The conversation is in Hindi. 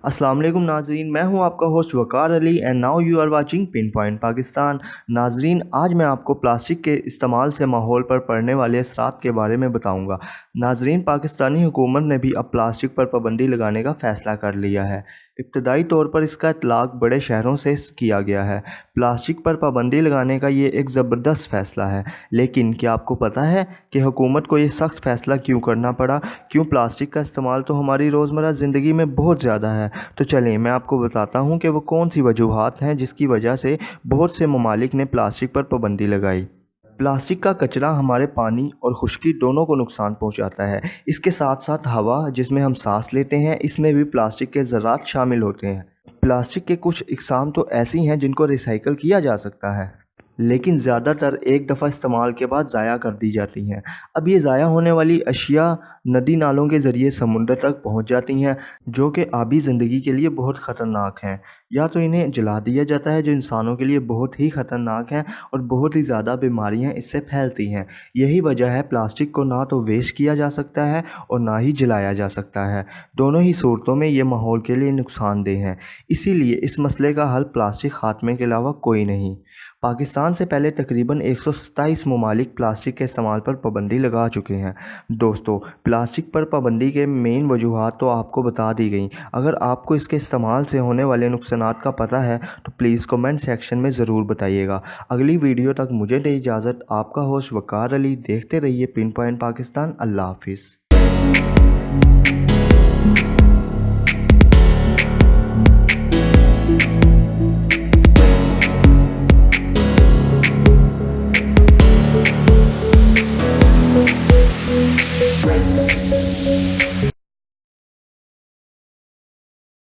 अस्सलाम वालेकुम नाजरीन, मैं हूं आपका host Waqar Ali and now you are watching pin point Pakistan. नाजरीन, आज मैं आपको प्लास्टिक के इस्तेमाल से माहौल पर पड़ने वाले असरात के बारे में बताऊंगा। नाजरीन, पाकिस्तानी हुकूमत ने भी अब प्लास्टिक पर पाबंदी लगाने का फ़ैसला कर लिया है। इब्तदाई तौर पर इसका इतलाक़ बड़े शहरों से किया गया है। प्लास्टिक पर पाबंदी लगाने का ये एक ज़बरदस्त फ़ैसला है, लेकिन क्या आपको पता है कि हुकूमत को ये सख्त फ़ैसला क्यों करना पड़ा? क्यों? प्लास्टिक का इस्तेमाल तो हमारी रोज़मर्रा ज़िंदगी में बहुत ज़्यादा है। तो चलिए मैं आपको बताता हूँ कि वो कौन सी वजूहात हैं जिसकी वजह से बहुत से ममालिक ने प्लास्टिक पर पाबंदी लगाई। प्लास्टिक का कचरा हमारे पानी और खुश्की दोनों को नुकसान पहुंचाता है। इसके साथ साथ हवा जिसमें हम सांस लेते हैं, इसमें भी प्लास्टिक के ज़रात शामिल होते हैं। प्लास्टिक के कुछ इकसाम तो ऐसी हैं जिनको रिसाइकल किया जा सकता है, लेकिन ज़्यादातर एक दफ़ा इस्तेमाल के बाद ज़ाया कर दी जाती हैं। अब ये ज़ाया होने वाली अशिया नदी नालों के ज़रिए समुंदर तक पहुंच जाती हैं, जो कि आबी ज़िंदगी के लिए बहुत ख़तरनाक हैं। या तो इन्हें जला दिया जाता है, जो इंसानों के लिए बहुत ही ख़तरनाक हैं और बहुत ही ज़्यादा बीमारियां इससे फैलती हैं। यही वजह है प्लास्टिक को ना तो वेस्ट किया जा सकता है और ना ही जलाया जा सकता है। दोनों ही सूरतों में ये माहौल के लिए नुकसानदेह हैं। इसीलिए इस मसले का हल प्लास्टिक ख़ात्मे के अलावा कोई नहीं। पाकिस्तान से पहले तकरीबन 127 ममालिक प्लास्टिक के इस्तेमाल पर पाबंदी लगा चुके हैं। दोस्तों, प्लास्टिक पर पाबंदी के मेन वजूहात तो आपको बता दी गई। अगर आपको इसके इस्तेमाल से होने वाले नुकसानात का पता है तो प्लीज़ कमेंट सेक्शन में ज़रूर बताइएगा। अगली वीडियो तक मुझे दे इजाज़त। आपका होस्ट वकार अली। देखते रहिए पिन पॉइंट पाकिस्तान। अल्लाह हाफिज़।